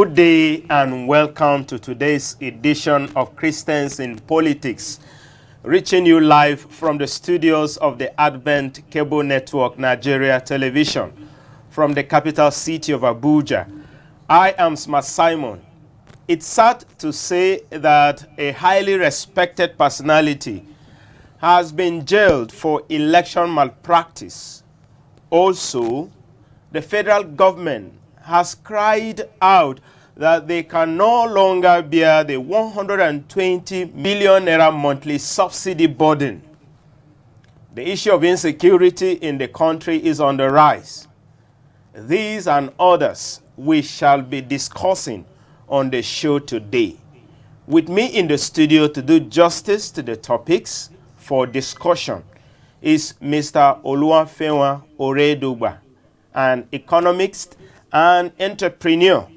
Good day and welcome to today's edition of Christians in Politics, reaching you live from the studios of the Advent Cable Network Nigeria Television from the capital city of Abuja. I am Smart Simon. It's sad to say that a highly respected personality has been jailed for election malpractice. Also, the federal government has cried out that they can no longer bear the 120 million naira monthly subsidy burden. The issue of insecurity in the country is on the rise. These and others we shall be discussing on the show today. With me in the studio to do justice to the topics for discussion is Mr. Oluwafenwa Oredugba, an economist and entrepreneur.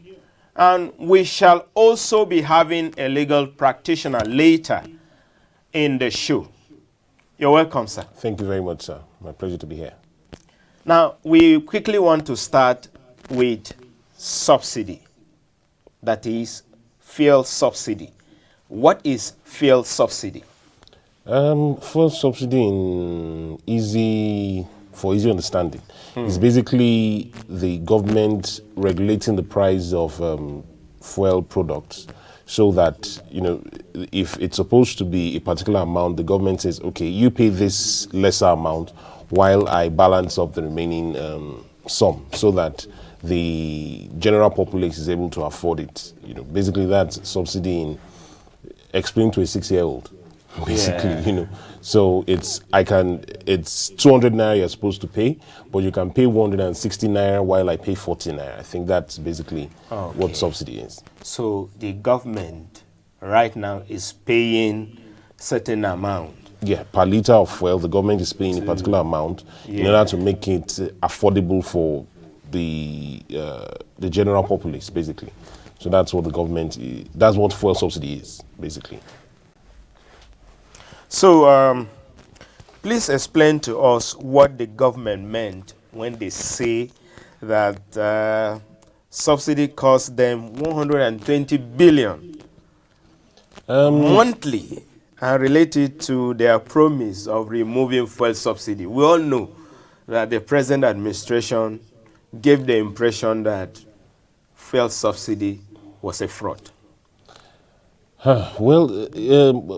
And we shall also be having a legal practitioner later in the show. You're welcome, sir. Thank you very much, sir. My pleasure to be here. Now, we quickly want to start with subsidy. That is, fuel subsidy. What is fuel subsidy? Fuel subsidy for easy understanding. It's basically the government regulating the price of fuel products so that, if it's supposed to be a particular amount, the government says, okay, you pay this lesser amount while I balance up the remaining sum so that the general populace is able to afford it. Basically that's subsidy explained to a 6-year-old. Basically, so it's 200 naira you're supposed to pay, but you can pay 160 naira while I pay 40 naira. I think that's basically what subsidy is. So the government right now is paying certain amount. Yeah, per liter of fuel, the government is paying a particular amount in order to make it affordable for the general populace, basically. So that's what that's what fuel subsidy is, basically. So, please explain to us what the government meant when they say that subsidy costs them 120 billion monthly and related to their promise of removing fuel subsidy. We all know that the present administration gave the impression that fuel subsidy was a fraud. Well,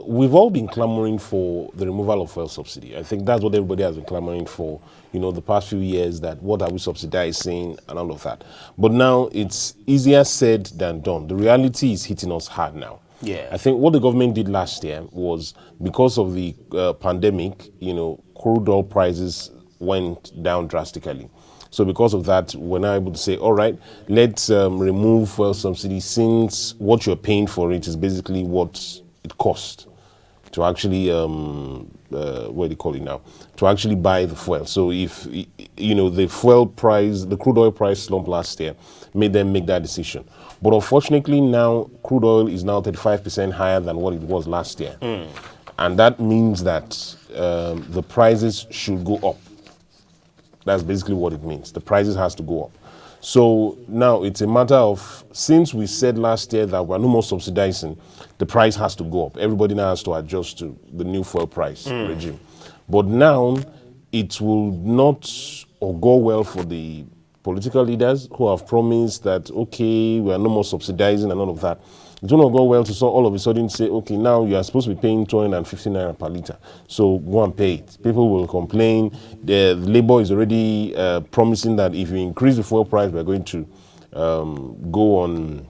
we've all been clamoring for the removal of fuel subsidy. I think that's what everybody has been clamoring for, the past few years, that what are we subsidizing and all of that. But now it's easier said than done. The reality is hitting us hard now. Yeah. I think what the government did last year was, because of the pandemic, crude oil prices went down drastically. So because of that, we're now able to say, all right, let's remove fuel subsidy, since what you're paying for it is basically what it costs to actually, what do you call it now, to actually buy the fuel. So if, the fuel price, the crude oil price slump last year made them make that decision. But unfortunately now, crude oil is now 35% higher than what it was last year. And that means that the prices should go up. That's basically what it means. The prices has to go up. So now it's a matter of, since we said last year that we're no more subsidizing, the price has to go up. Everybody now has to adjust to the new fuel price regime. But now it will not go well for the political leaders who have promised that, okay, we are no more subsidizing and all of that. It will not go well to all of a sudden say, okay, now you are supposed to be paying 250 naira per liter, so go and pay it. People will complain. The Labour is already promising that if you increase the fuel price, we're going to go on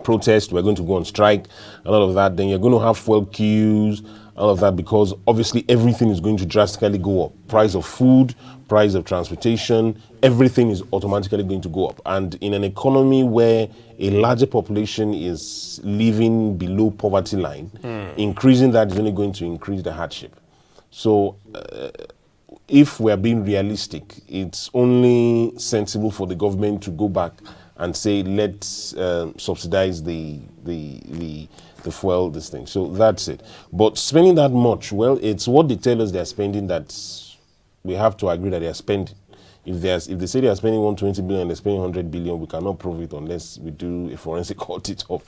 protest, we're going to go on strike, and all of that. Then you're going to have fuel queues, all of that, because obviously everything is going to drastically go up. Price of food, price of transportation, everything is automatically going to go up. And in an economy where a larger population is living below poverty line, increasing that is only going to increase the hardship. So if we're being realistic, it's only sensible for the government to go back and say, let's subsidize the fuel, this thing. So that's it. But spending that much, well, it's what they tell us they're spending that we have to agree that they're spending. If they say they are spending 120 billion, they're spending 100 billion, we cannot prove it unless we do a forensic audit of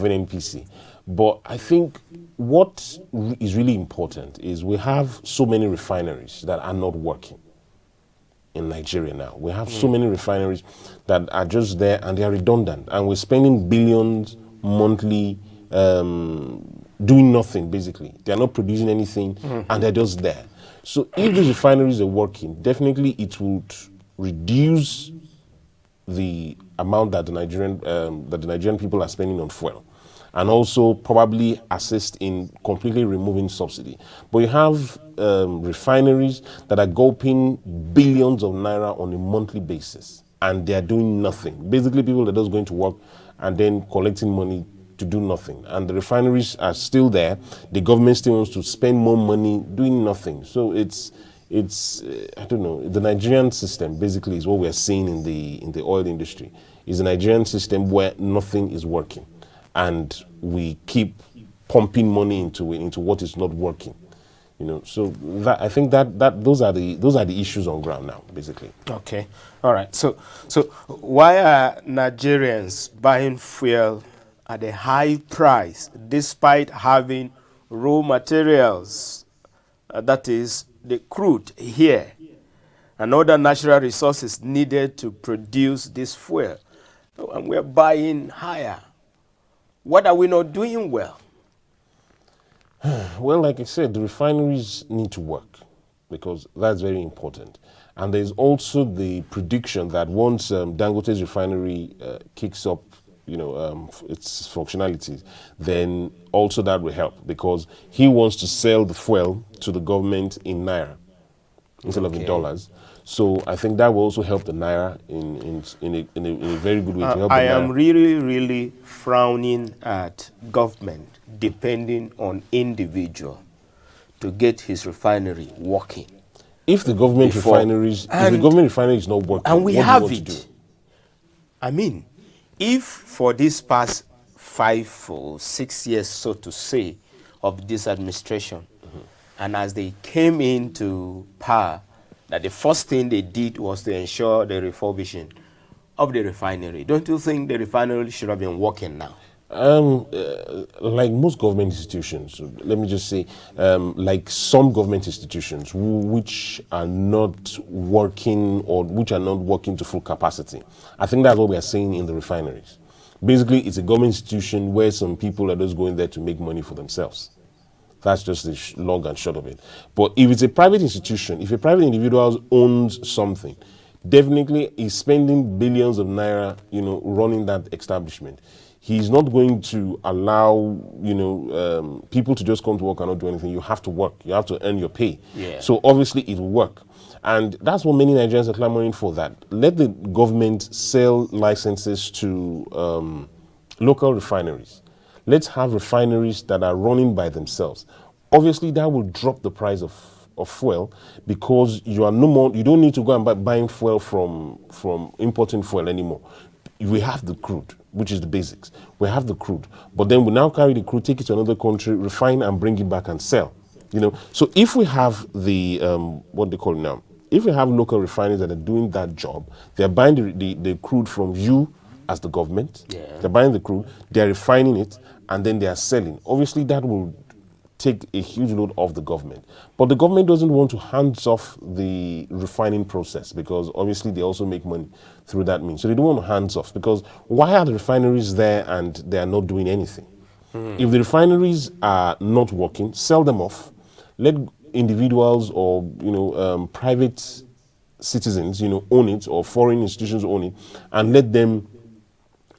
an NPC. But I think what is really important is we have so many refineries that are not working in Nigeria now. We have so many refineries that are just there and they are redundant, and we're spending billions monthly doing nothing, basically. They're not producing anything and they're just there. So if these refineries are working, definitely it would reduce the amount that the Nigerian people are spending on fuel, and also probably assist in completely removing subsidy. But you have refineries that are gulping billions of naira on a monthly basis, and they are doing nothing. Basically, people are just going to work and then collecting money to do nothing. And the refineries are still there. The government still wants to spend more money doing nothing. So it's I don't know, the Nigerian system basically is what we are seeing in the oil industry. Is a Nigerian system where nothing is working, and we keep pumping money into what is not working. You know, so that, I think that those are the issues on ground now, basically. Okay, all right. So why are Nigerians buying fuel at a high price despite having raw materials, that is the crude here, and other natural resources needed to produce this fuel, and we're buying higher? What are we not doing well? Well, like I said, the refineries need to work, because that's very important. And there's also the prediction that once Dangote's refinery kicks up, its functionalities, then also that will help, because he wants to sell the fuel to the government in naira instead of in dollars. So I think that will also help the naira in a very good way to help the naira. I am really frowning at government depending on individual to get his refinery working. If the government refinery is not working, and we what have do you want it. to do? I mean, if for this past 5 or 6 years, so to say, of this administration, and as they came into power, that the first thing they did was to ensure the refurbishing of the refinery, don't you think the refinery should have been working now? Like most government institutions, let me just say, like some government institutions which are not working, or which are not working to full capacity. I think that's what we are seeing in the refineries. Basically, it's a government institution where some people are just going there to make money for themselves. That's just the long and short of it. But if it's a private institution, if a private individual owns something, definitely he's spending billions of naira, running that establishment. He's not going to allow, people to just come to work and not do anything. You have to work. You have to earn your pay. Yeah. So obviously it will work. And that's what many Nigerians are clamoring for, that let the government sell licenses to local refineries. Let's have refineries that are running by themselves. Obviously that will drop the price of fuel, because you don't need to go and buying fuel from importing fuel anymore. We have the crude, which is the basics. We have the crude, but then we now carry the crude, take it to another country, refine and bring it back and sell. So if we have the what they call it now, if we have local refineries that are doing that job, they're buying the crude from you as the government. Yeah. They're buying the crude, they're refining it, and then they are selling. Obviously, that will take a huge load off the government. But the government doesn't want to hands off the refining process, because obviously they also make money through that means. So they don't want to hands off, because why are the refineries there and they are not doing anything? If the refineries are not working, sell them off. Let individuals or private citizens own it, or foreign institutions own it, and let them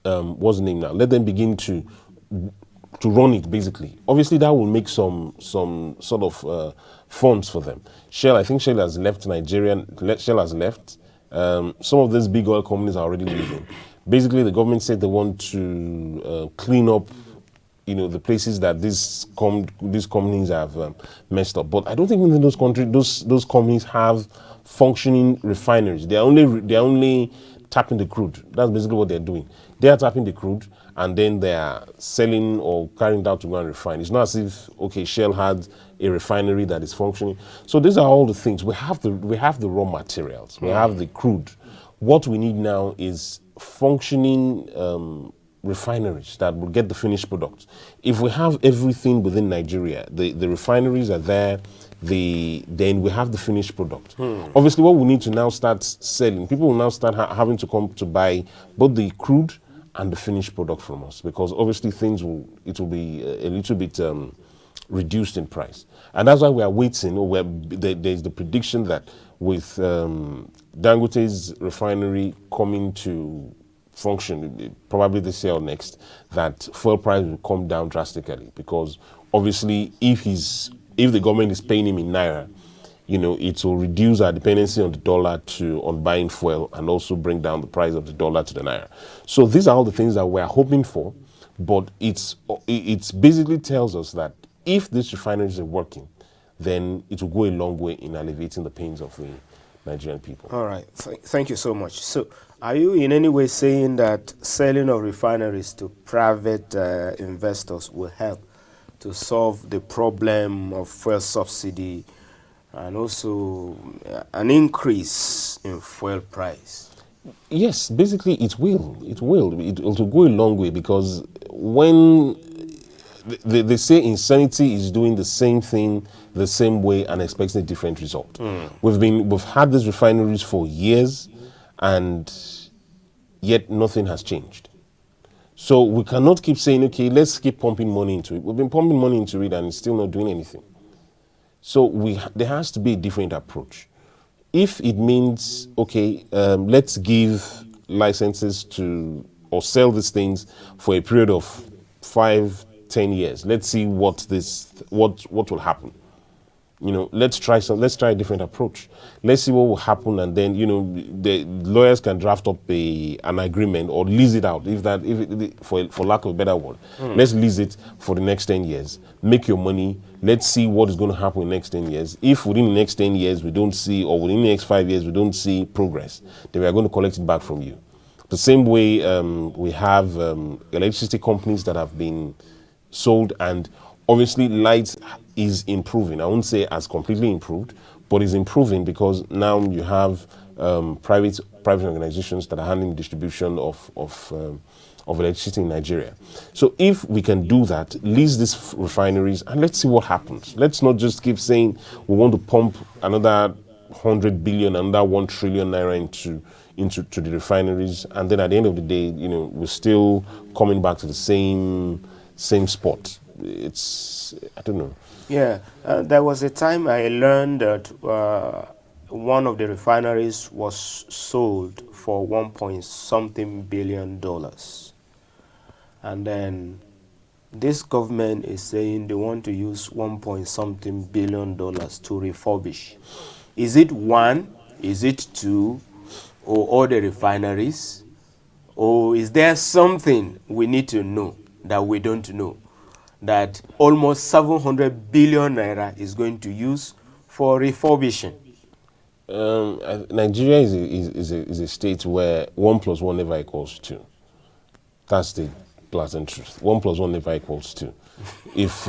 what's the name now? Let them begin to run it, basically. Obviously, that will make some sort of funds for them. I think Shell has left Nigeria. Shell has left. Some of these big oil companies are already leaving. Basically, the government said they want to clean up, the places that these companies have messed up. But I don't think within those companies have functioning refineries. They're only tapping the crude. That's basically what they're doing. They are tapping the crude, and then they are selling or carrying it out to go and refine. It's not as if, okay, Shell had a refinery that is functioning. So these are all the things. We have the raw materials. We have the crude. What we need now is functioning refineries that will get the finished product. If we have everything within Nigeria, the refineries are there, then we have the finished product. Obviously, what we need to now start selling, people will now start having to come to buy both the crude and the finished product from us, because obviously it will be a little bit reduced in price. And that's why we are waiting, there's the prediction that with Dangote's refinery coming to function, probably this year or next, that fuel price will come down drastically, because obviously if the government is paying him in naira, it will reduce our dependency on the dollar on buying fuel, and also bring down the price of the dollar to the naira. So these are all the things that we're hoping for, but it's basically tells us that if these refineries are working, then it will go a long way in alleviating the pains of the Nigerian people. All right. Thank you so much. So are you in any way saying that selling of refineries to private investors will help to solve the problem of fuel subsidy and also an increase in fuel price? Yes, basically it will. It will go a long way, because when they say insanity is doing the same thing the same way and expecting a different result. We've had these refineries for years, and yet nothing has changed. So we cannot keep saying, okay, let's keep pumping money into it. We've been pumping money into it and it's still not doing anything. So there has to be a different approach. If it means, okay, let's give licenses or sell these things for a period of 5-10 years. Let's see what will happen. Let's try a different approach. Let's see what will happen, and then the lawyers can draft up an agreement or lease it out, for lack of a better word. Let's lease it for the next 10 years. Make your money. Let's see what is going to happen in the next 10 years. If within the next 10 years we don't see, or within the next 5 years we don't see progress, then we are going to collect it back from you. The same way we have electricity companies that have been sold, and obviously light is improving. I won't say as completely improved, but it's improving, because now you have private organizations that are handling distribution of electricity in Nigeria. So if we can do that, lease these refineries, and let's see what happens. Let's not just keep saying we want to pump another 100 billion, another 1 trillion naira into the refineries, and then at the end of the day, we're still coming back to the same spot. I don't know. Yeah, there was a time I learned that one of the refineries was sold for $1.something billion. And then this government is saying they want to use $1.something billion to refurbish. Is it one? Is it two? Or all the refineries? Or is there something we need to know that we don't know, that almost 700 billion naira is going to use for refurbishing? Nigeria is a state where 1 + 1 never equals 2. That's the pleasant truth. 1 + 1 never equals 2. If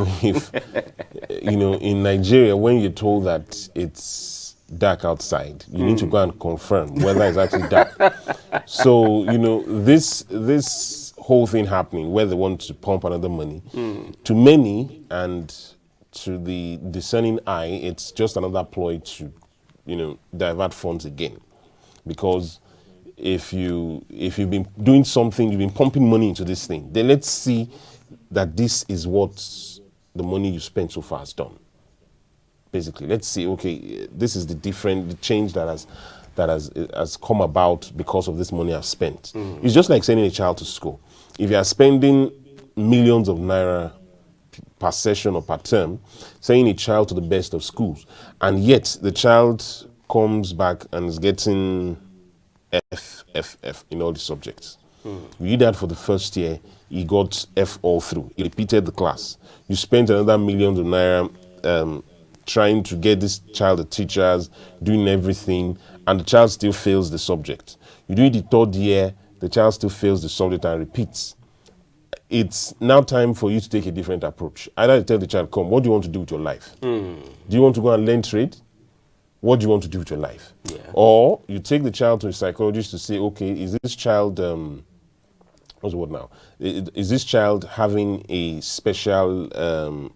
in Nigeria, when you're told that it's dark outside, you need to go and confirm whether it's actually dark. So this whole thing happening, where they want to pump another money, to many and to the discerning eye, it's just another ploy to divert funds again. Because if you've been doing something, you've been pumping money into this thing, then let's see that this is what the money you spent so far has done. Basically, let's see, okay, this is the change that has come about because of this money I've spent. It's just like sending a child to school. If you are spending millions of naira per session or per term, sending a child to the best of schools, and yet the child comes back and is getting F in all the subjects. You did that for the first year, he got F all through. He repeated the class. You spent another millions of naira trying to get this child the teachers, doing everything, and the child still fails the subject. You do it the third year, the child still fails the subject and repeats. it's now time for you to take a different approach. Either you tell the child, come, what do you want to do with your life? Do you want to go and learn trade? What do you want to do with your life? Yeah. Or you take the child to a psychologist to say, okay, is this child, what's the word now? Is this child having a special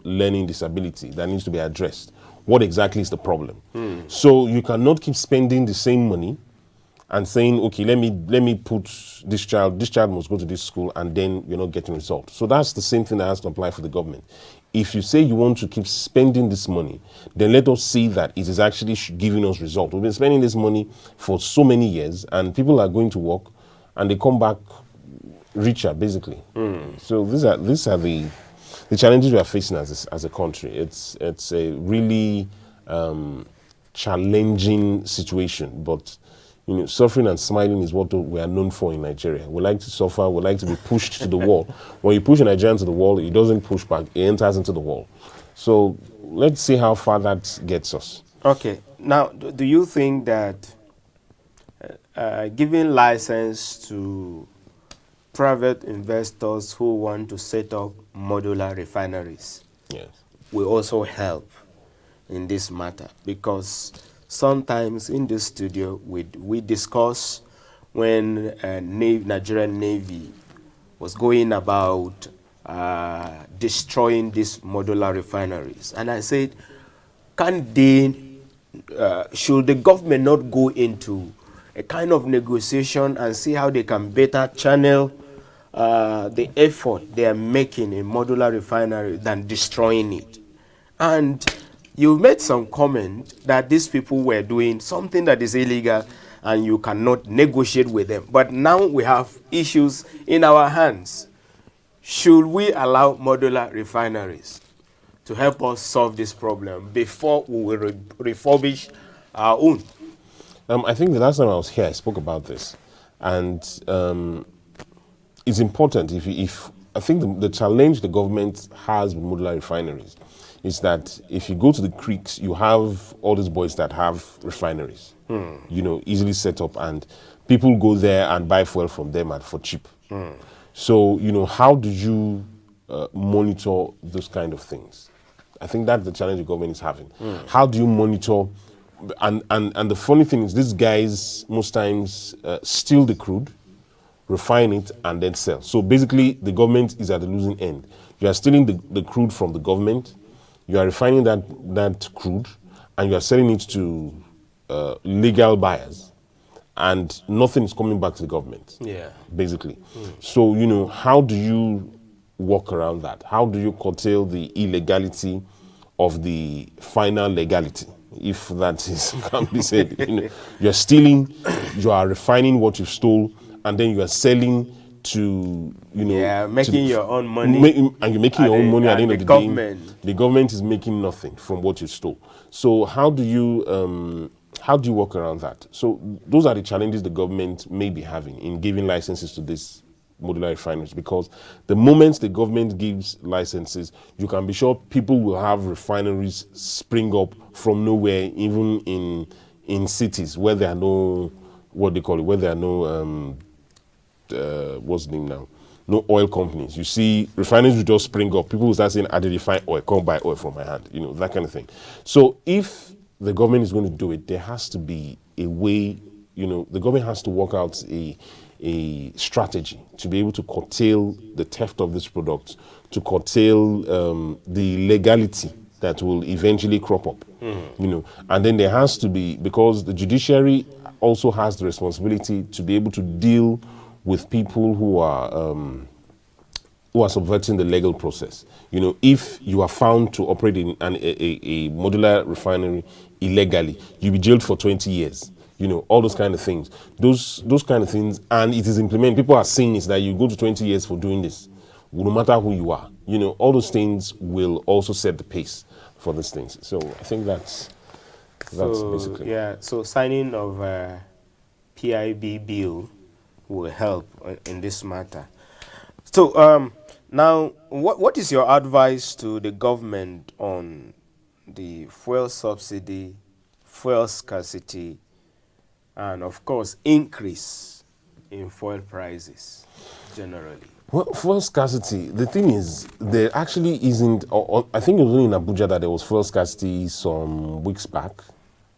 learning disability that needs to be addressed? What exactly is the problem? So you cannot keep spending the same money and saying, okay, let me put this child must go to this school, and then you're not getting results. So that's the same thing that has to apply for the government. If you say you want to keep spending this money, then let us see that it is actually giving us results. We've been spending this money for so many years, and people are going to work, and they come back richer, basically. So these are the challenges we are facing as a country. It's a really challenging situation, but suffering and smiling is what we are known for in Nigeria. We like to suffer, we like to be pushed to the wall. When you push a Nigerian to the wall, he doesn't push back, he enters into the wall. So let's see how far that gets us. Okay. Now, do you think that giving license to private investors who want to set up modular refineries will also help in this matter? Because sometimes in this studio we discuss when Nigerian Navy was going about destroying these modular refineries, and I said, should the government not go into a kind of negotiation and see how they can better channel the effort they are making in modular refinery than destroying it? And you made some comment that these people were doing something that is illegal and you cannot negotiate with them. But now we have issues in our hands. Should we allow modular refineries to help us solve this problem before we will refurbish our own? I think the last time I was here, I spoke about this. And it's important. If I think the challenge the government has with modular refineries is that if you go to the creeks, you have all these boys that have refineries, easily set up, and people go there and buy fuel from them for cheap. So, how do you monitor those kind of things? I think that's the challenge the government is having. How do you monitor? And the funny thing is, these guys most times steal the crude, refine it, and then sell. So basically, the government is at the losing end. You are stealing the crude from the government, you are refining that crude, and you are selling it to legal buyers, and nothing is coming back to the government. Yeah. Basically. So, how do you work around that? How do you curtail the illegality of the final legality, if that can be said? You're stealing, you are refining what you stole, and then you are selling to, making your own money. And you're making your own money at the end of the government. day. The government is making nothing from what you stole. So how do you work around that? So those are the challenges the government may be having in giving licenses to these modular refineries, because the moment the government gives licenses, you can be sure people will have refineries spring up from nowhere, even in cities where there are no, where there are no what's the name now? No oil companies. You see, refineries will just spring up. People will start saying, I did refine oil, come buy oil from my hand, that kind of thing. So if the government is going to do it, there has to be a way, the government has to work out a strategy to be able to curtail the theft of these products, to curtail the legality that will eventually crop up, and then there has to be, because the judiciary also has the responsibility to be able to deal with people who are subverting the legal process. If you are found to operate in a modular refinery illegally, you'll be jailed for 20 years. All those kind of things. Those kind of things, and it is implemented. People are saying is that you go to 20 years for doing this, no matter who you are. All those things will also set the pace for these things. So I think that's basically. Yeah, so signing of PIB bill will help in this matter. So now, what is your advice to the government on the fuel subsidy, fuel scarcity, and of course increase in fuel prices? generally? Well, fuel scarcity, the thing is, there actually isn't, I think it was only in Abuja that there was fuel scarcity some weeks back.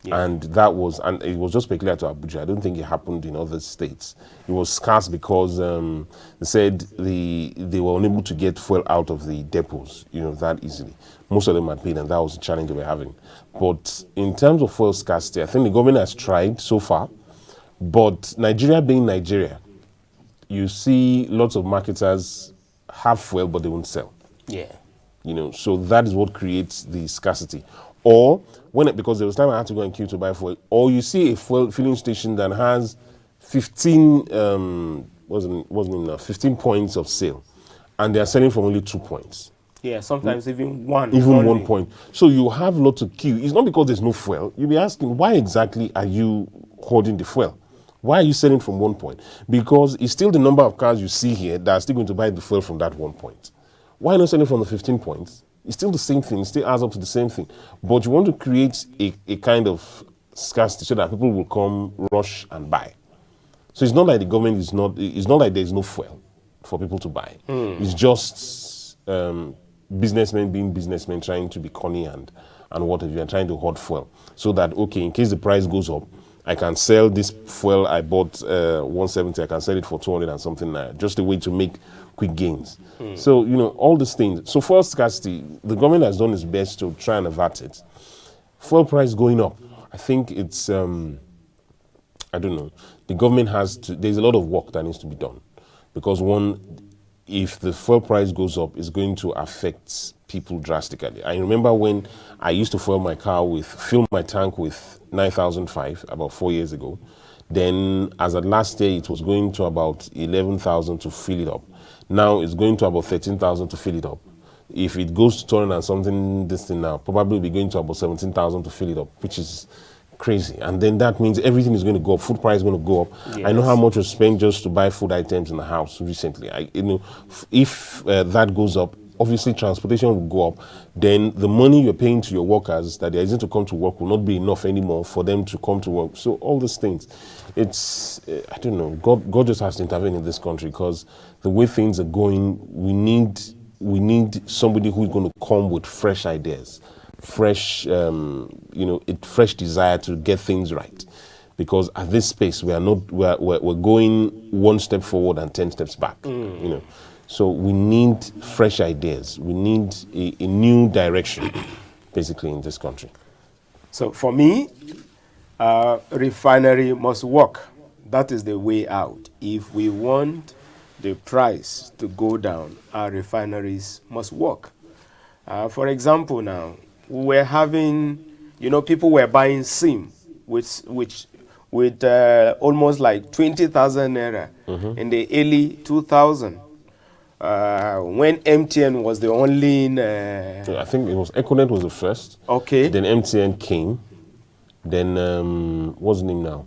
Yeah. And it was just peculiar to Abuja. I don't think it happened in other states. It was scarce because they said they were unable to get fuel out of the depots, that easily. Most of them had paid, and that was the challenge they were having. But in terms of fuel scarcity, I think the government has tried so far. But Nigeria being Nigeria, you see lots of marketers have fuel, but they won't sell. Yeah. So that is what creates the scarcity. Or because there was time I had to go and queue to buy fuel, or you see a fuel filling station that has 15 points of sale, and they are selling from only 2 points. Yeah, sometimes even one. Even only. 1 point. So you have lots of queue. It's not because there's no fuel. You'll be asking, why exactly are you holding the fuel? Why are you selling from 1 point? Because it's still the number of cars you see here that are still going to buy the fuel from that 1 point. Why not selling from the 15 points? It's still the same thing. It still adds up to the same thing. But you want to create a kind of scarcity so that people will come, rush, and buy. So it's not like the government it's not like there's no fuel for people to buy. It's just businessmen being businessmen, trying to be cunning and what have you, and trying to hoard fuel. So that, okay, in case the price goes up, I can sell this fuel I bought 170, I can sell it for 200 and something, just a way to make quick gains. So, all these things. So fuel scarcity, the government has done its best to try and avert it. Fuel price going up, I think it's, I don't know, the government there's a lot of work that needs to be done. Because one, if the fuel price goes up, it's going to affect people drastically. I remember when I used to fill my tank with 9,005 about 4 years ago. Then as at last year, it was going to about 11,000 to fill it up. Now it's going to about 13,000 to fill it up. If it goes to 200 and something this thing now, probably be going to about 17,000 to fill it up, which is crazy. And then that means everything is going to go up. Food price is going to go up. Yes. I know how much you spend just to buy food items in the house recently. If that goes up, obviously transportation will go up. Then the money you're paying to your workers that they're using to come to work will not be enough anymore for them to come to work. So all these things, it's, I don't know, God just has to intervene in this country, because the way things are going, we need somebody who's going to come with fresh ideas, fresh desire to get things right. Because at this space, we're going one step forward and 10 steps back. So we need fresh ideas. We need a new direction, basically, in this country. So for me, refinery must work. That is the way out. If we want the price to go down, our refineries must work. For example, now, we're having, people were buying SIM, with almost like 20,000 naira in the early 2000. When MTN was the only... I think it was Econet was the first. Okay. Then MTN came. Then, what's the name now?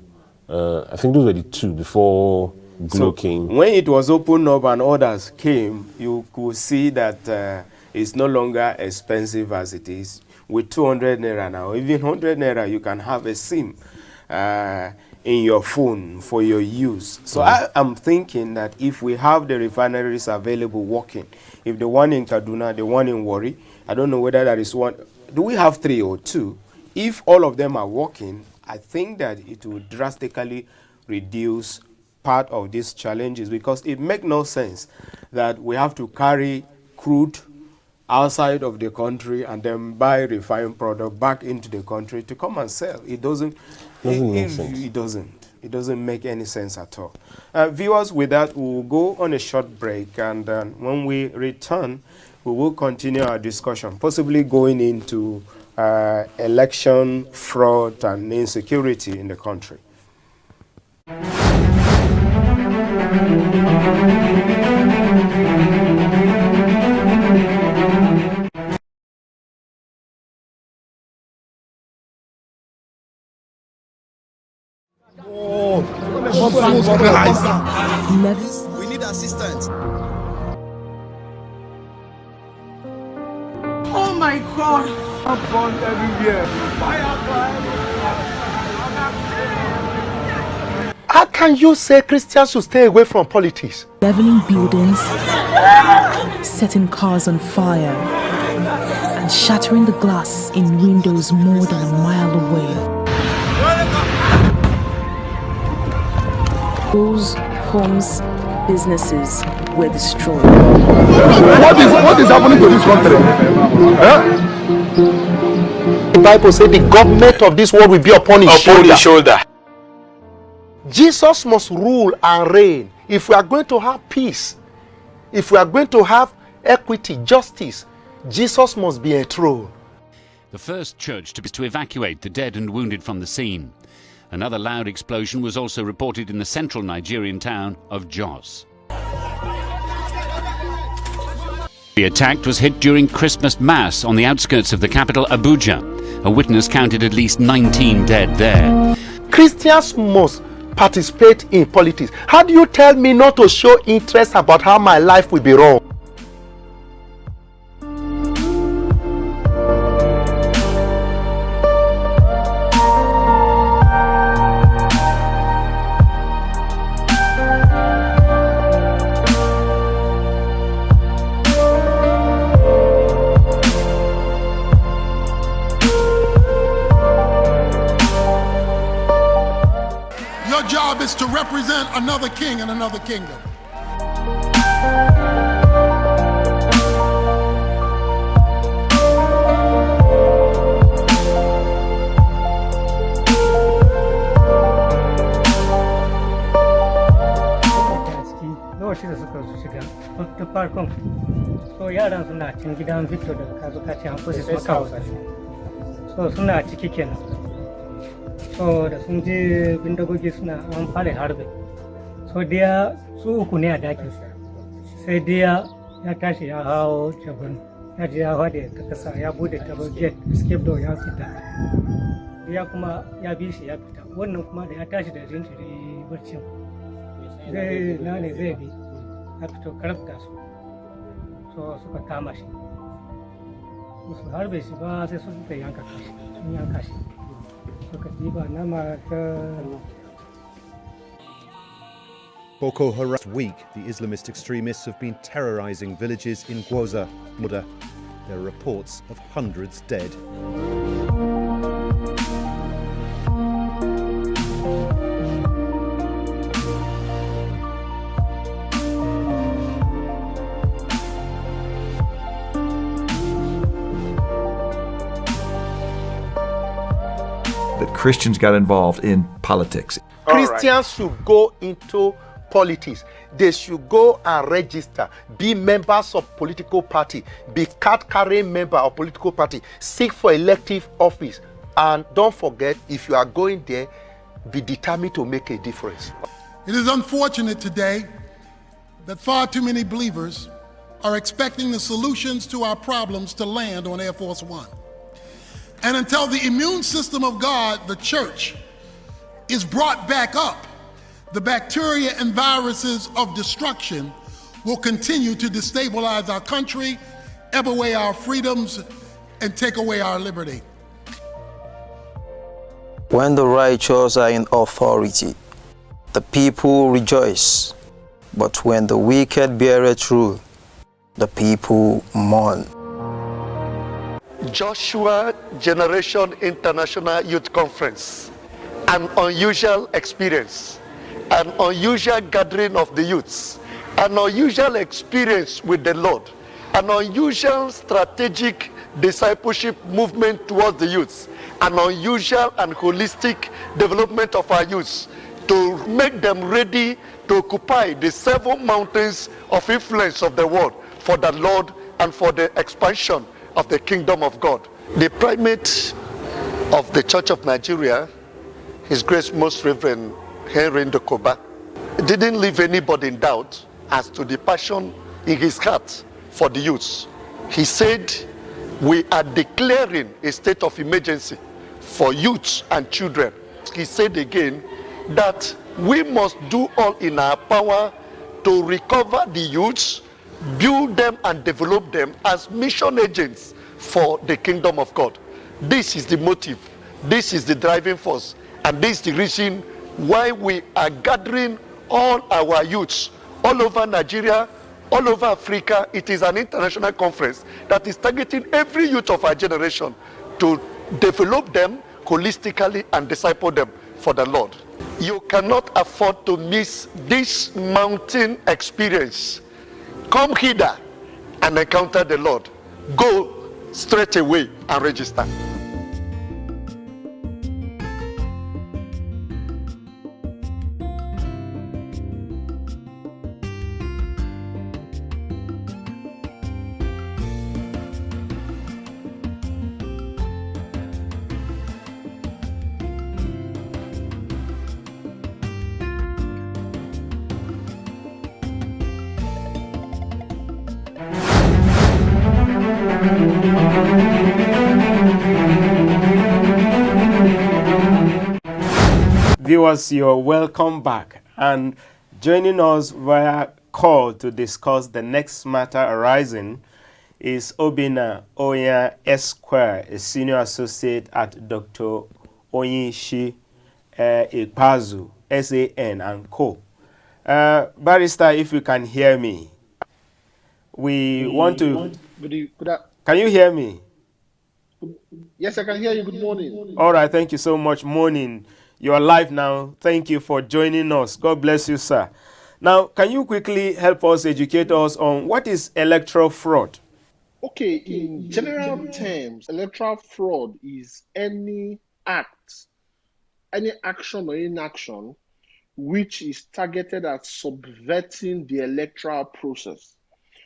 I think those were the two before Glo came. When it was opened up and others came, you could see that it's no longer expensive as it is. With 200 naira now, even 100 naira, you can have a SIM in your phone for your use. So I am thinking that if we have the refineries available working, if the one in Kaduna, the one in Warri, I don't know whether that is one, do we have 3 or 2? If all of them are working, I think that it will drastically reduce part of these challenges, because it makes no sense that we have to carry crude outside of the country and then buy refined product back into the country to come and sell. It doesn't make sense. It doesn't make any sense at all. Viewers, with that, we'll go on a short break, and when we return, we will continue our discussion, possibly going into election fraud and insecurity in the country. We need assistance. Oh my God! Fun everywhere. How can you say Christians should stay away from politics? Leveling buildings, setting cars on fire, and shattering the glass in windows more than a mile away. Schools, homes, businesses were destroyed. What is happening to this country? The Bible says the government of this world will be upon his shoulder. Jesus must rule and reign. If we are going to have peace, if we are going to have equity, justice, Jesus must be enthroned. The first church to evacuate the dead and wounded from the scene. Another loud explosion was also reported in the central Nigerian town of Jos. The attack was hit during Christmas Mass on the outskirts of the capital, Abuja. A witness counted at least 19 dead there. Christians must participate in politics. How do you tell me not to show interest about how my life will be wrong? Your job is to represent another king and another kingdom. So da sun je bindigogi suna an fara harbe. So dia su uku ne a daki. Sai dia ya tashi ya hawo jabon. Ya je ya hade ta kasa ya bude ta gate escape door ya fita. Dia kuma ya bi shi ya fita. Wannan kuma da ya tashi da jinjiri barcin. Zai na ne zai bi. Ya fito karafta su. So suka kama shi. Musu harbe shi ba sai suka yanka shi. Sun yanka shi. Boko Haram. Last week, the Islamist extremists have been terrorizing villages in Gwoza, Modular. There are reports of hundreds dead. That Christians got involved in politics. Christians should go into politics. They should go and register, be members of political party, be card-carrying member of political party, seek for elective office, and don't forget, if you are going there, be determined to make a difference. It is unfortunate today that far too many believers are expecting the solutions to our problems to land on Air Force One. And until the immune system of God, the church, is brought back up, the bacteria and viruses of destruction will continue to destabilize our country, ebb away our freedoms, and take away our liberty. When the righteous are in authority, the people rejoice. But when the wicked beareth rule, the people mourn. Joshua Generation International Youth Conference, an unusual experience, an unusual gathering of the youths, an unusual experience with the Lord, an unusual strategic discipleship movement towards the youths, an unusual and holistic development of our youths to make them ready to occupy the 7 mountains of influence of the world for the Lord and for the expansion of the kingdom of God. The primate of the Church of Nigeria, His Grace Most Reverend Henry Ndokoba, didn't leave anybody in doubt as to the passion in his heart for the youths. He said, we are declaring a state of emergency for youths and children. He said again that we must do all in our power to recover the youths, build them and develop them as mission agents for the kingdom of God. This is the motive, this is the driving force, and this is the reason why we are gathering all our youths all over Nigeria, all over Africa. It is an international conference that is targeting every youth of our generation to develop them holistically and disciple them for the Lord. You cannot afford to miss this mountain experience. Come hither and encounter the Lord. Go straight away and register. Viewers, you're welcome back, and joining us via call to discuss the next matter arising is Obi Nna Esquire, a senior associate at Dr. Onyinshi Ikpazu, SAN and Co. Barrister, if you can hear me, we want to... Can you hear me? Yes, I can hear you. Good morning. All right, thank you so much. Morning. You are live now. Thank you for joining us. God bless you, sir. Now, can you quickly help us, educate us on what is electoral fraud? Okay, in general terms, electoral fraud is any act, any action or inaction which is targeted at subverting the electoral process.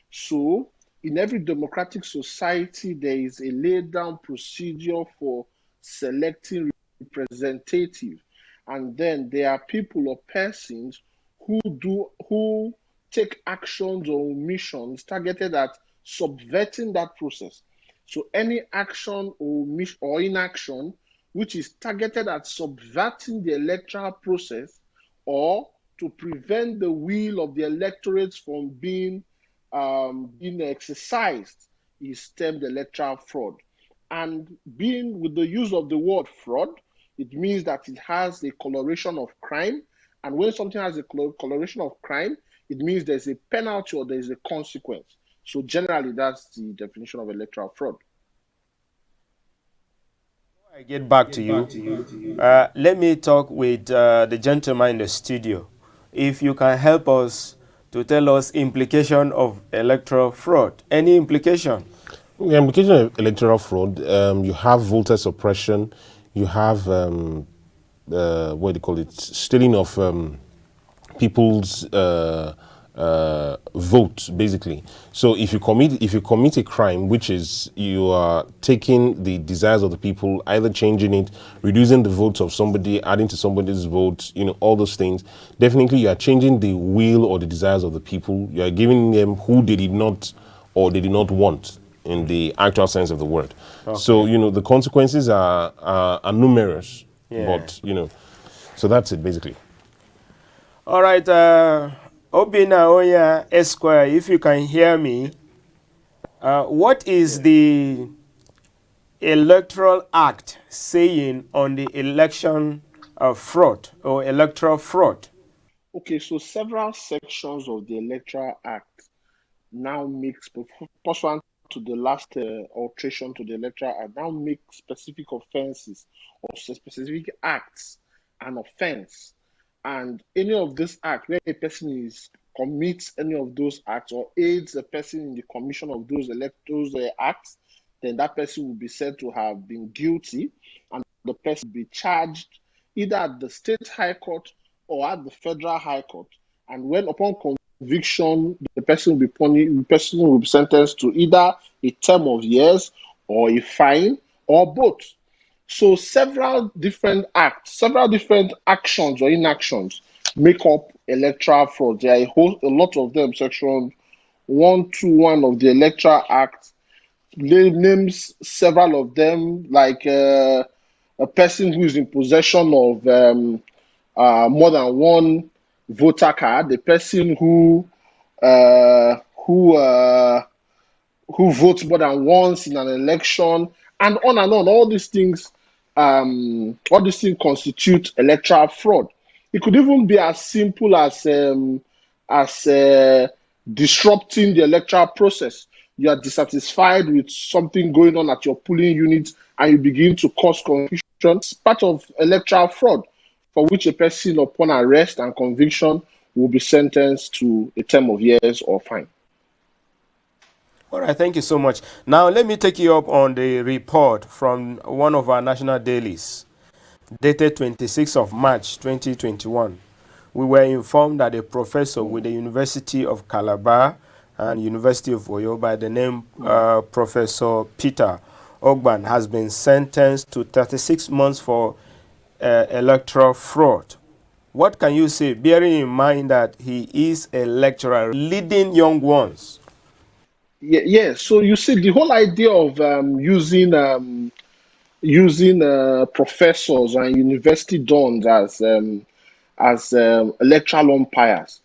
So, in every democratic society, there is a laid down procedure for selecting representative, and then there are people or persons who take actions or omissions targeted at subverting that process. So any action or inaction which is targeted at subverting the electoral process or to prevent the will of the electorate from being exercised is termed electoral fraud. And being with the use of the word fraud, it means that it has a coloration of crime. And when something has a coloration of crime, it means there's a penalty or there's a consequence. So generally, that's the definition of electoral fraud. Before I get back to you, let me talk with the gentleman in the studio. If you can help us to tell us implication of electoral fraud. Any implication? The implication of electoral fraud, you have voter suppression, you have, what do you call it, stealing of people's vote, basically. So if you commit a crime, which is you are taking the desires of the people, either changing it, reducing the votes of somebody, adding to somebody's vote, all those things, definitely you are changing the will or the desires of the people. You are giving them who they did not or they did not want in the actual sense of the word. Okay. So, the consequences are numerous, but, so that's it, basically. All right, Obi Nna Esquire, if you can hear me, what is the Electoral Act saying on the election fraud or electoral fraud? Okay, so several sections of the Electoral Act now makes, pursuant to the last alteration to the Electoral Act, now make specific offenses or specific acts an offense. And any of this act where a person commits any of those acts or aids a person in the commission of those acts, then that person will be said to have been guilty, and the person will be charged either at the state high court or at the federal high court. And when upon conviction, the person will be punished, the person will be sentenced to either a term of years or a fine or both. So several different acts, several different actions or inactions make up electoral fraud. There are a lot of them. Section 121 of the Electoral Act names several of them, like a person who is in possession of more than one voter card, a person who votes more than once in an election, and on. All these things constitute electoral fraud. It could even be as simple as disrupting the electoral process. You are dissatisfied with something going on at your polling unit and you begin to cause confusion. It's part of electoral fraud, for which a person upon arrest and conviction will be sentenced to a term of years or fine. All right, thank you so much. Now, let me take you up on the report from one of our national dailies, dated 26th of March, 2021. We were informed that a professor with the University of Calabar and University of Oyo by the name Professor Peter Ogban has been sentenced to 36 months for electoral fraud. What can you say, bearing in mind that he is a lecturer leading young ones? Yeah. So you see, the whole idea of using professors and university dons as electoral umpires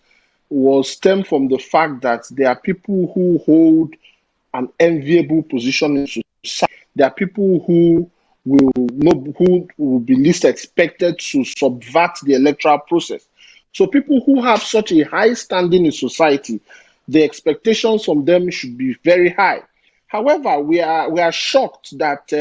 was stemmed from the fact that there are people who hold an enviable position in society. There are people who will be least expected to subvert the electoral process. So people who have such a high standing in society, the expectations from them should be very high. However, we are shocked that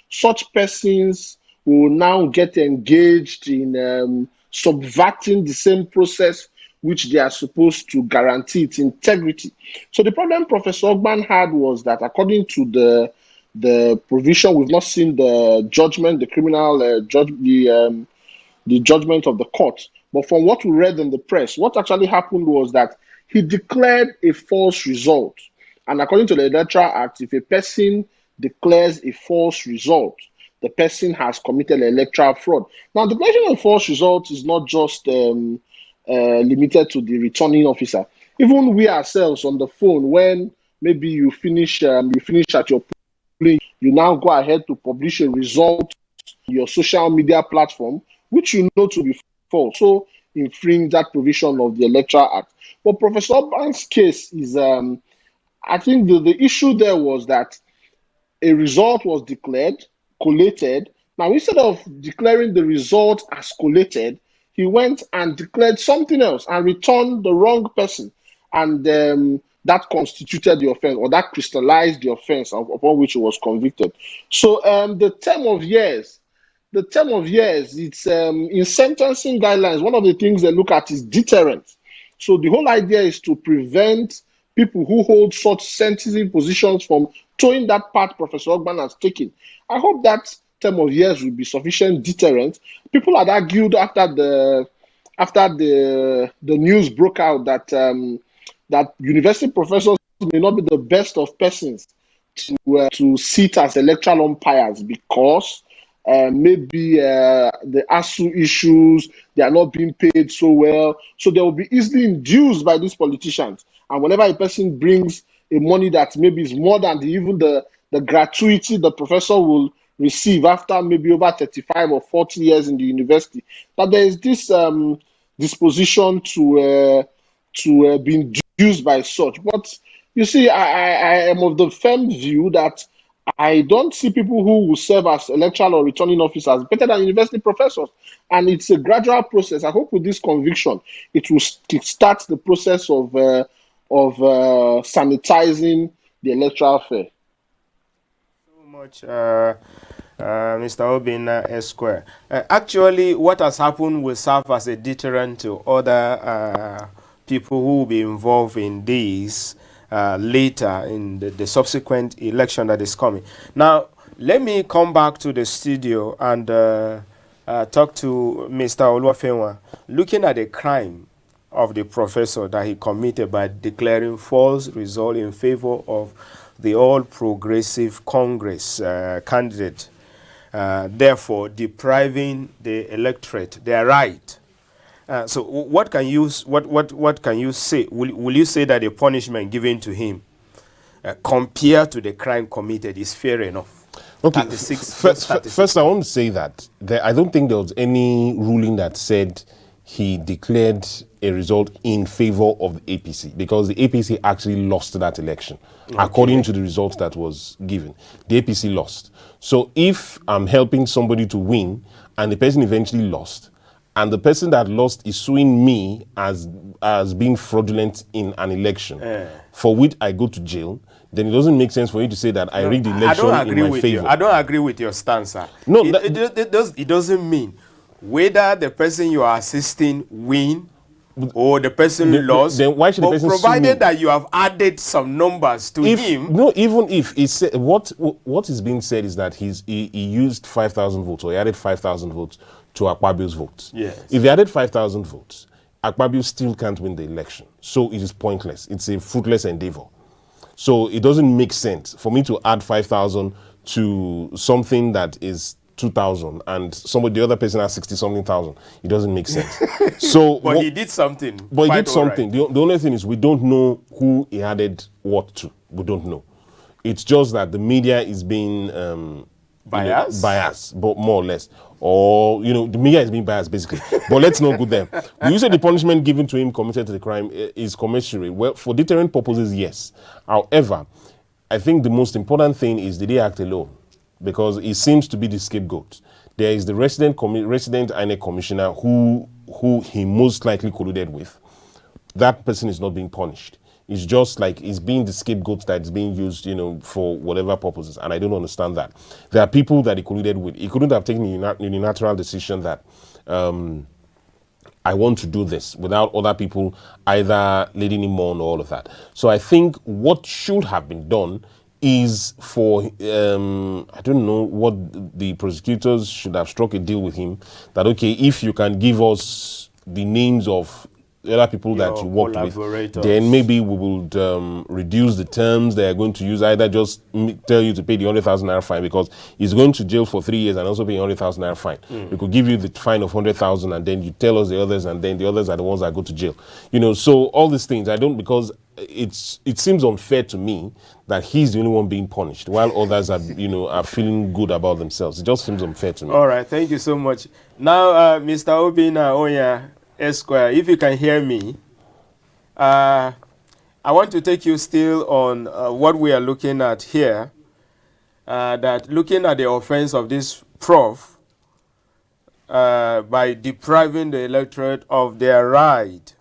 such persons will now get engaged in subverting the same process which they are supposed to guarantee its integrity. So the problem Professor Ogban had was that, according to the provision, we've not seen the judgment, the criminal the judgment of the court. But from what we read in the press, what actually happened was that he declared a false result. And according to the Electoral Act, if a person declares a false result, the person has committed electoral fraud. Now, the declaration of false result is not just limited to the returning officer. Even we ourselves on the phone, when maybe you finish at your polling, you now go ahead to publish a result on your social media platform, which you know to be false. So infringe that provision of the Electoral Act. But Professor Ogban's case is, I think the issue there was that a result was declared, collated. Now, instead of declaring the result as collated, he went and declared something else and returned the wrong person. And that constituted the offense, or that crystallized the offense upon which he was convicted. So the term of years, it's in sentencing guidelines, one of the things they look at is deterrence. So the whole idea is to prevent people who hold such sensitive positions from towing that path Professor Ogban has taken. I hope that term of years will be sufficient deterrent. People had argued after the news broke out that that university professors may not be the best of persons to sit as electoral umpires because maybe the ASU issues, they are not being paid so well. So they will be easily induced by these politicians. And whenever a person brings a money that maybe is more than even the gratuity the professor will receive after maybe over 35 or 40 years in the university, that there is this disposition to be induced by such. But you see, I am of the firm view that I don't see people who will serve as electoral or returning officers better than university professors. And it's a gradual process. I hope with this conviction, it will start the process of sanitizing the electoral fair. So much, Mr. Obi Nna Esquire. Actually, what has happened will serve as a deterrent to other people who will be involved in these later in the subsequent election that is coming. Now, let me come back to the studio and talk to Mr. Oluwafenwa, looking at the crime of the professor that he committed by declaring false result in favor of the All Progressive Congress candidate, therefore depriving the electorate their right. So what can you say? Will you say that the punishment given to him compared to the crime committed is fair enough? Okay, first I want to say that I don't think there was any ruling that said he declared a result in favor of the APC, because the APC actually lost that election, according to the results that was given. The APC lost. So if I'm helping somebody to win and the person eventually lost, and the person that lost is suing me as being fraudulent in an election, for which I go to jail, then it doesn't make sense for you to say that I rigged the election in my favor. I don't agree with your stance, sir. No, it doesn't mean whether the person you are assisting win or the person lost. Then why should the person provided that you have added some numbers to him? No, even if it's what is being said is that he used 5,000 votes, or he added 5,000 votes to Akpabio's votes. Yes. If he added 5,000 votes, Akpabio still can't win the election. So it is pointless. It's a fruitless endeavor. So it doesn't make sense for me to add 5,000 to something that is 2,000 and the other person has 60-something thousand. It doesn't make sense. So, but he did something. But he did something. Right. The only thing is we don't know who he added what to. We don't know. It's just that the media is being biased, but more or less. Or, the media is being biased, basically. But let's not go there. You say the punishment given to him committed to the crime is commensurate. Well, for deterrent purposes, yes. However, I think the most important thing is, did he act alone? Because he seems to be the scapegoat. There is the resident INEC commissioner who he most likely colluded with. That person is not being punished. It's just like he's being the scapegoat that's being used, for whatever purposes. And I don't understand that. There are people that he colluded with. He couldn't have taken a unilateral decision that I want to do this without other people either leading him on or all of that. So I think what should have been done is for, I don't know, what the prosecutors should have struck a deal with him that, okay, if you can give us the names of the other people that you worked with, then maybe we would reduce the terms they are going to use, either just tell you to pay the 100,000 naira fine, because he's going to jail for 3 years and also pay 100,000 naira fine. We could give you the fine of 100,000 and then you tell us the others, and then the others are the ones that go to jail. So all these things, because it seems unfair to me that he's the only one being punished while others are feeling good about themselves. It just seems unfair to me. All right, thank you so much. Now, Mr. Obi Nna Esquire, if you can hear me, I want to take you still on what we are looking at here, that looking at the offense of this prof by depriving the electorate of their right.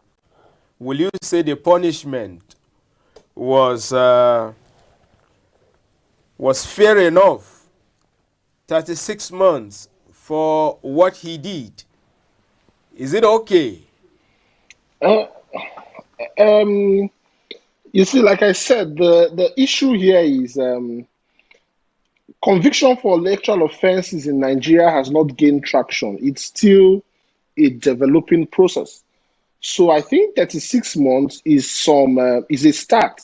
Will you say the punishment was fair enough? 36 months for what he did. Is it okay? You see, like I said, the issue here is conviction for electoral offenses in Nigeria has not gained traction. It's still a developing process. So I think 36 months is a start.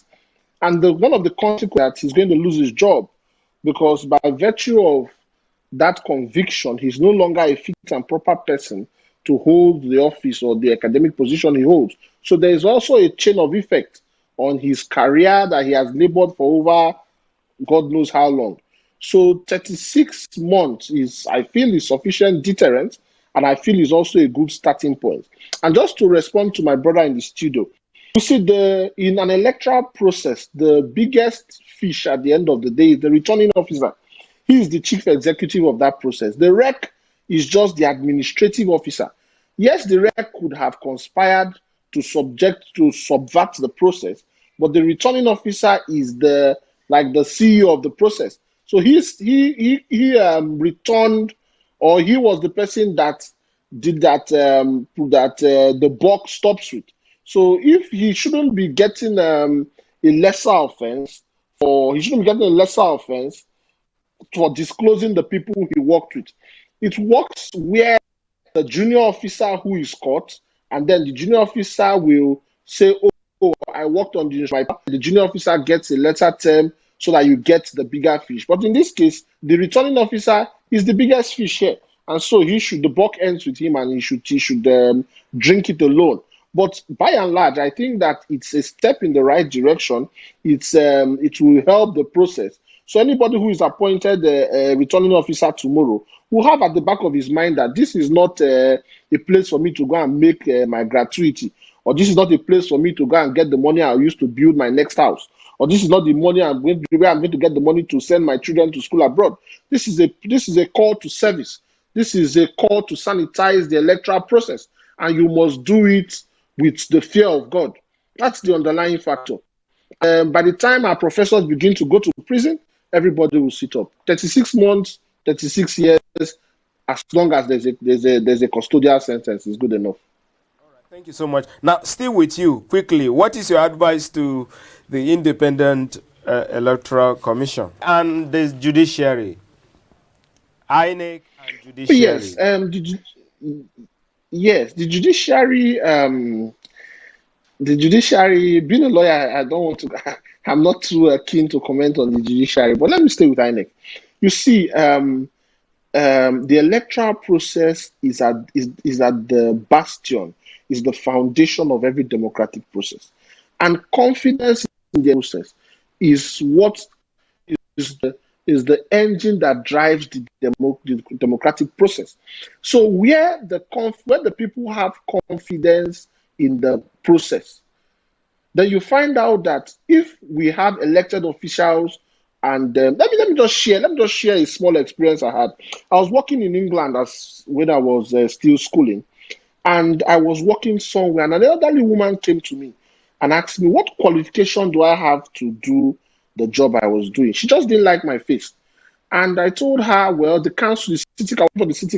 And one of the consequences, he's going to lose his job, because by virtue of that conviction, he's no longer a fit and proper person to hold the office or the academic position he holds. So there is also a chain of effect on his career that he has labored for over God knows how long. So 36 months I feel is sufficient deterrent, and I feel is also a good starting point. And just to respond to my brother in the studio, you see, in an electoral process, the biggest fish at the end of the day is the returning officer. He is the chief executive of that process. The REC is just the administrative officer. Yes, the REC could have conspired to subvert the process, but the returning officer is the CEO of the process. So he returned, or he was the person that did that the buck stops with. So if he shouldn't be getting a lesser offense, for disclosing the people he worked with. It works where the junior officer who is caught, and then the junior officer will say, oh, I worked on the junior officer gets a lesser term so that you get the bigger fish. But in this case, the returning officer is the biggest fish here. And so the buck ends with him, and he should drink it alone. But by and large, I think that it's a step in the right direction. It will help the process. So anybody who is appointed a returning officer tomorrow will have at the back of his mind that this is not a place for me to go and make my gratuity, or this is not a place for me to go and get the money I use to build my next house, or this is not the money I'm going to get the money to send my children to school abroad. This is a call to service. This is a call to sanitize the electoral process, and you must do it with the fear of God. That's the underlying factor. By the time our professors begin to go to prison, everybody will sit up. 36 months, 36 years, as long as there's a custodial sentence, is good enough. Thank you so much. Now, still with you, quickly, what is your advice to the Independent Electoral Commission and the judiciary? INEC and judiciary. Yes, the judiciary. The judiciary, being a lawyer, I don't want to. I'm not too keen to comment on the judiciary, but let me stay with INEC. You see, the electoral process is at the bastion, is the foundation of every democratic process, and confidence in the process is what is the engine that drives the democratic process. So where the people have confidence in the process, then you find out that if we have elected officials, and let me just share a small experience I had. I was working in England when I was still schooling, and I was working somewhere, and an elderly woman came to me and asked me, what qualification do I have to do the job I was doing? She just didn't like my face. And I told her, well, the city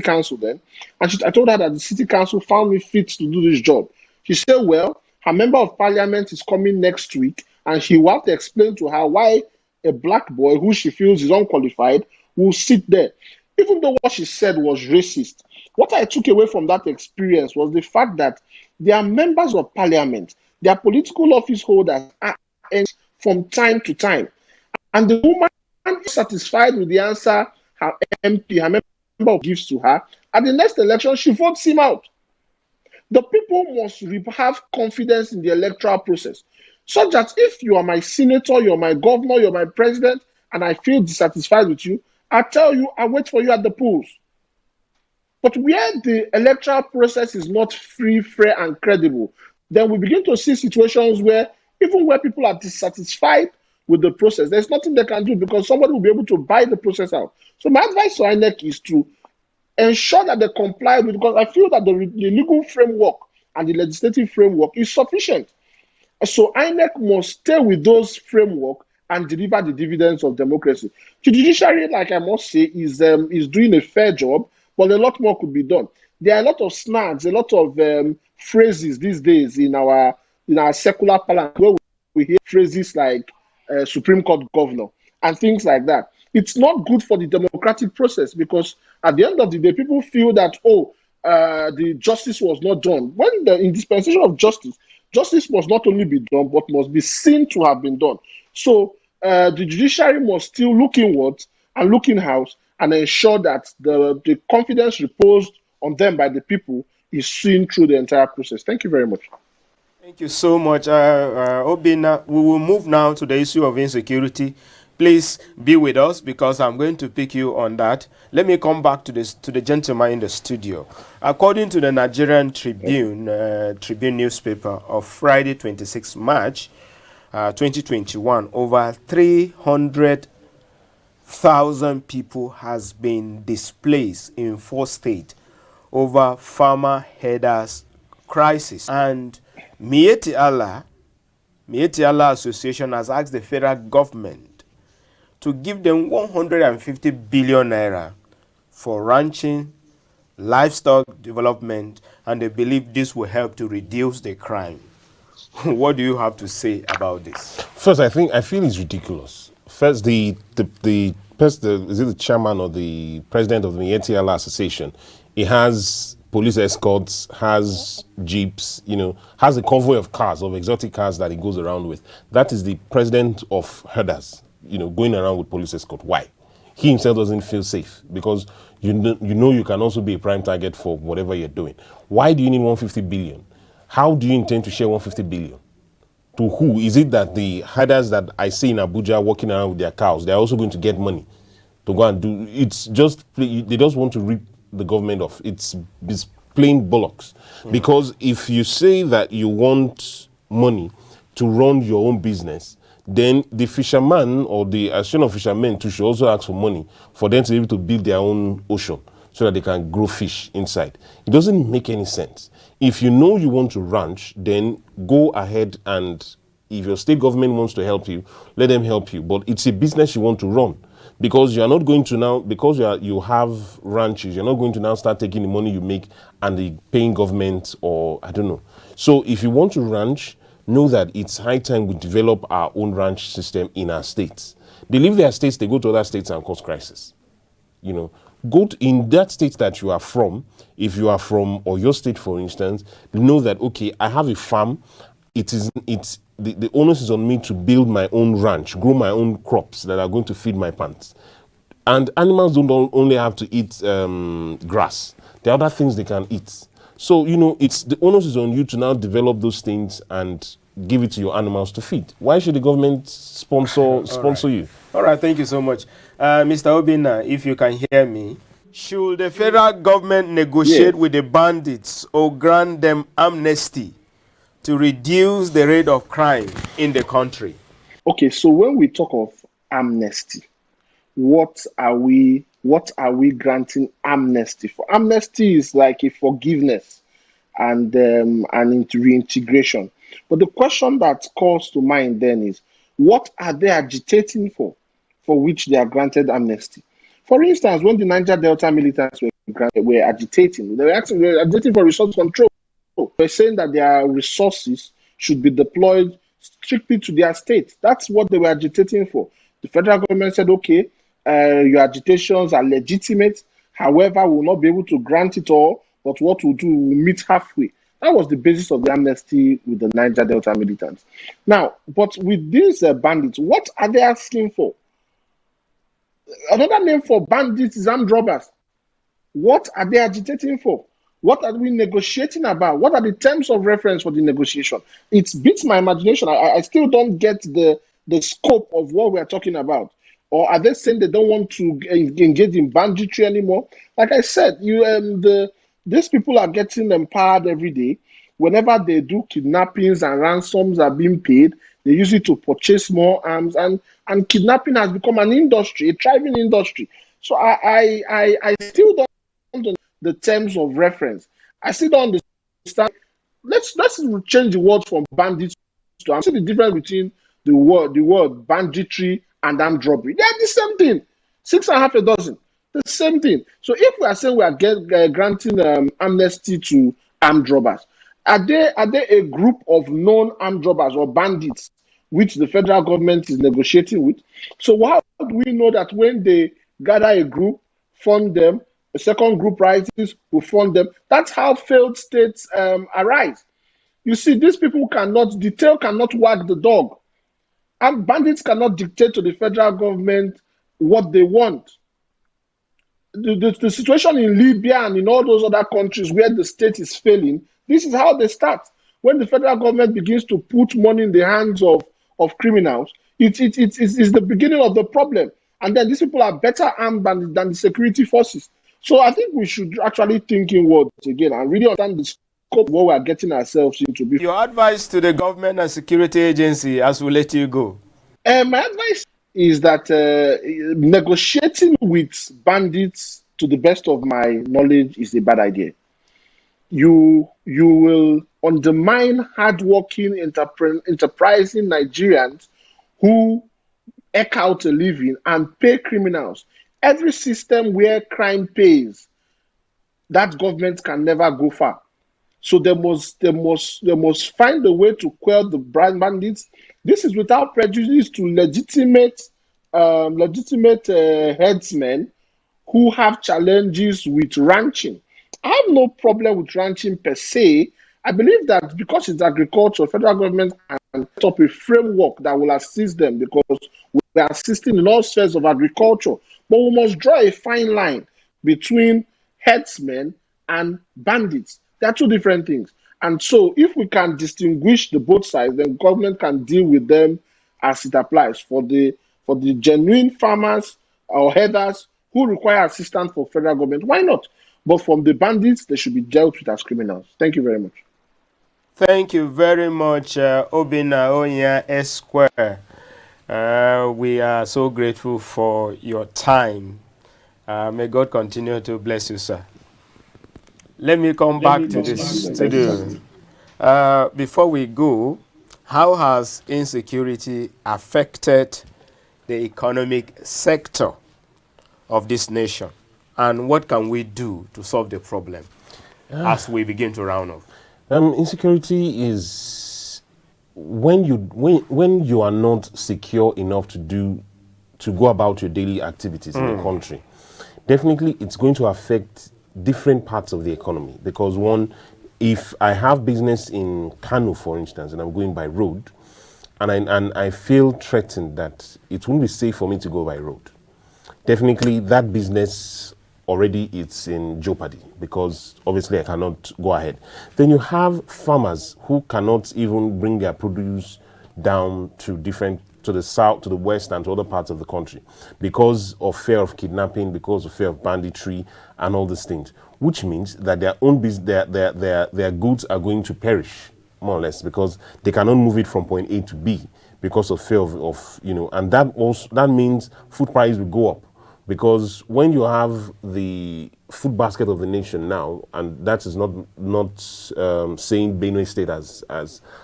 council then, and I told her that the city council found me fit to do this job. She said, well, her member of parliament is coming next week, and she will have to explain to her why a black boy who she feels is unqualified will sit there. Even though what she said was racist, what I took away from that experience was the fact that they are members of parliament, they are political office holders are from time to time. And the woman is satisfied with the answer her MP, her member gives to her. At the next election, she votes him out. The people must have confidence in the electoral process, such that if you are my senator, you're my governor, you're my president, and I feel dissatisfied with you, I tell you, I wait for you at the polls. But where the electoral process is not free, fair, and credible, then we begin to see situations where even where people are dissatisfied with the process, there's nothing they can do because somebody will be able to buy the process out. So my advice to INEC is to ensure that they comply with, because I feel that the legal framework and the legislative framework is sufficient. So INEC must stay with those framework and deliver the dividends of democracy. The judiciary, like I must say, is doing a fair job, but a lot more could be done. There are a lot of snags, a lot of phrases these days in our secular parliament where we hear phrases like Supreme Court governor and things like that. It's not good for the democratic process because at the end of the day, people feel that, the justice was not done. When in dispensation of justice must not only be done, but must be seen to have been done. So the judiciary must still look inward and look in-house and ensure that the confidence reposed on them by the people is seen through the entire process. Thank you very much. Thank you so much, Obi Nna. We will move now to the issue of insecurity. Please be with us because I'm going to pick you on that. Let me come back to the gentleman in the studio. According to the Nigerian Tribune newspaper of Friday, 26 March 2021, over 300,000 people has been displaced in 4 states over farmer headers crisis. And Miyetti Allah Association has asked the federal government to give them 150 billion naira for ranching, livestock development, and they believe this will help to reduce the crime. What do you have to say about this? First, I feel it's ridiculous. First, is it the chairman or the president of the Miyetti Allah Association? He has police escorts, has jeeps, has a convoy of cars, of exotic cars that he goes around with. That is the president of herders, going around with police escort. Why? He himself doesn't feel safe because you know you can also be a prime target for whatever you're doing. Why do you need 150 billion? How do you intend to share 150 billion? To who? Is it that the herders that I see in Abuja walking around with their cows, they're also going to get money to go and do? It's just, they just want to rip the government off. It's plain bollocks. Because if you say that you want money to run your own business, then the fisherman or the association of fishermen too should also ask for money for them to be able to build their own ocean. so that they can grow fish inside. It doesn't make any sense. If you know you want to ranch, then go ahead, and if your state government wants to help you, let them help you. But it's a business you want to run, because you are not going to now, because you have ranches, you're not going to now start taking the money you make and the paying government, or I don't know. So if you want to ranch, know that it's high time we develop our own ranch system in our states. They leave their states, they go to other states and cause crisis. You know, in that state that you are from. If you are from Oyo State, for instance, know that, okay, I have a farm. The onus is on me to build my own ranch, grow my own crops that are going to feed my plants. And animals don't only have to eat grass. There are other things they can eat. So, you know, the onus is on you to now develop those things and give it to your animals to feed. Why should the government sponsor you? All right, thank you so much. Mr. Obi Nna, if you can hear me, should the federal government negotiate with the bandits or grant them amnesty to reduce the rate of crime in the country? Okay, so when we talk of amnesty, what are we granting amnesty for? Amnesty is like a forgiveness and reintegration. But the question that calls to mind then is, what are they agitating for which they are granted amnesty? For instance, when the Niger Delta militants were agitating, they were agitating for resource control. They're saying that their resources should be deployed strictly to their state. That's what they were agitating for. The federal government said, okay, your agitations are legitimate. However, we will not be able to grant it all, but what we'll do, we'll meet halfway. That was the basis of the amnesty with the Niger Delta militants. Now, but with these bandits, what are they asking for? Another name for bandits is armed robbers. What are they agitating for? What are we negotiating about? What are the terms of reference for the negotiation? It beats my imagination. I still don't get the scope of what we're talking about. Or are they saying they don't want to engage in banditry anymore? Like I said, these people are getting empowered every day. Whenever they do kidnappings and ransoms are being paid, they use it to purchase more arms, and kidnapping has become an industry, a thriving industry. So I still don't understand the terms of reference. I still don't understand. Let's change the word from bandits to. I'm seeing the difference between the word banditry and armed robbery. They are the same thing. 6.5 dozen. The same thing. So if we are saying we are granting amnesty to armed robbers, are they a group of known armed robbers or bandits which the federal government is negotiating with? So how do we know that when they gather a group, fund them, a second group rises, who fund them? That's how failed states arise. You see, these people cannot wag the dog. And bandits cannot dictate to the federal government what they want. The situation in Libya and in all those other countries where the state is failing, this is how they start. When the federal government begins to put money in the hands of criminals, it's the beginning of the problem. And then these people are better armed than the security forces. So I think we should actually think in words again and really understand the scope of what we are getting ourselves into. Your advice to the government and security agency as we let you go? My advice is that negotiating with bandits, to the best of my knowledge, is a bad idea. You will undermine hardworking, enterprising Nigerians who eke out a living and pay criminals. Every system where crime pays, that government can never go far. So they must find a way to quell the bandits. This is without prejudice to legitimate headsmen who have challenges with ranching. I have no problem with ranching per se. I believe that because it's agriculture, federal government can set up a framework that will assist them, because we are assisting in all spheres of agriculture. But we must draw a fine line between herdsmen and bandits. They are two different things. And so if we can distinguish the both sides, then government can deal with them as it applies. For the genuine farmers or herders who require assistance from federal government, why not? But from the bandits, they should be dealt with as criminals. Thank you very much. Thank you very much, Obi Nna Esquire. We are so grateful for your time May God continue to bless you, sir. Let me come back to this studio. Before we go, how has insecurity affected the economic sector of this nation? And what can we do to solve the problem as we begin to round off? Insecurity is when you are not secure enough to go about your daily activities in the country. Definitely, it's going to affect different parts of the economy, because one, if I have business in Kano, for instance, and I'm going by road, and I feel threatened that it won't be safe for me to go by road, definitely that business already it's in jeopardy, because obviously I cannot go ahead. Then you have farmers who cannot even bring their produce down to the south, to the west, and to other parts of the country because of fear of kidnapping, because of fear of banditry, and all these things, which means that their own their goods are going to perish, more or less, because they cannot move it from point A to B because of fear of and that means food price will go up. Because when you have the food basket of the nation now, and that is not saying Benue State as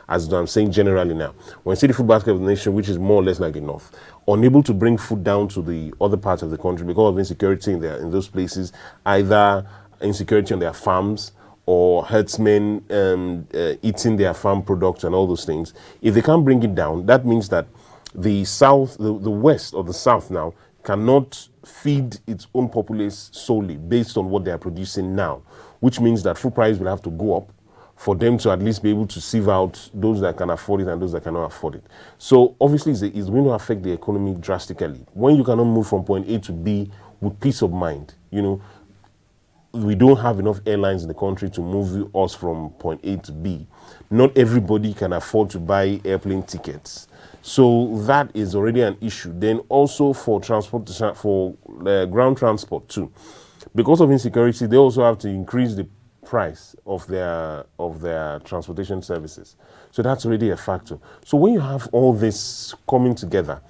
I'm saying generally now, when you see the food basket of the nation, which is more or less like the North, unable to bring food down to the other parts of the country because of insecurity in those places, either insecurity on their farms or herdsmen eating their farm products and all those things, if they can't bring it down, that means that the south, the west or the south now, cannot feed its own populace solely based on what they are producing now, which means that food price will have to go up for them to at least be able to sieve out those that can afford it and those that cannot afford it. So obviously it's going to affect the economy drastically. When you cannot move from point A to B with peace of mind, we don't have enough airlines in the country to move us from point A to B. Not everybody can afford to buy airplane tickets. So that is already an issue. Then also for transport, for ground transport too. Because of insecurity, they also have to increase the price of their transportation services. So that's already a factor. So when you have all this coming together,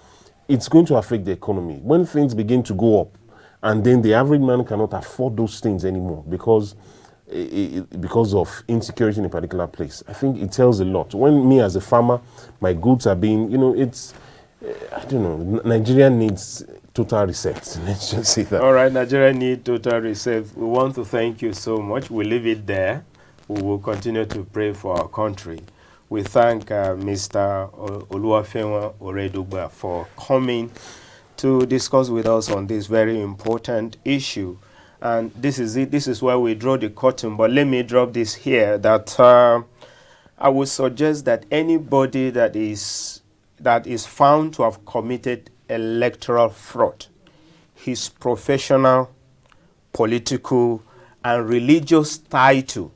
it's going to affect the economy. When things begin to go up, and then the average man cannot afford those things anymore because of insecurity in a particular place, I think it tells a lot. When me as a farmer, my goods are being, I don't know, Nigeria needs total reset. Let's just say that. All right, Nigeria needs total reset. We want to thank you so much. We'll leave it there. We will continue to pray for our country. We thank Mr. Oluwafenwa Oredugba for coming to discuss with us on this very important issue. And this is it. This is where we draw the curtain. But let me drop this here, that I would suggest that anybody that is found to have committed electoral fraud, his professional, political, and religious title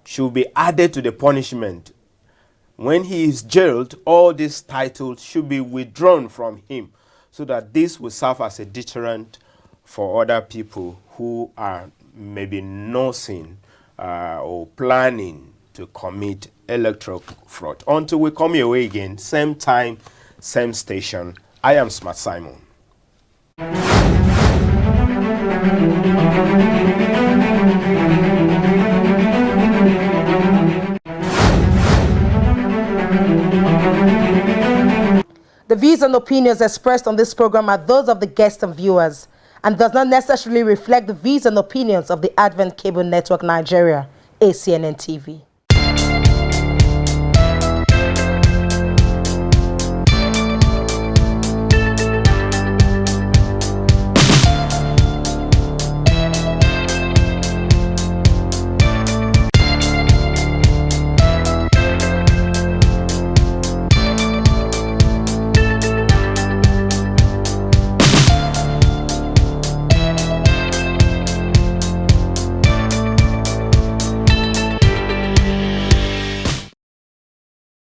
should be added to the punishment. When he is jailed, all these titles should be withdrawn from him, so that this will serve as a deterrent for other people who are maybe nursing or planning to commit electoral fraud. Until we come your way again, same time, same station, I am Smart Simon. The views and opinions expressed on this program are those of the guests and viewers, and does not necessarily reflect the views and opinions of the Advent Cable Network Nigeria, ACNNTV.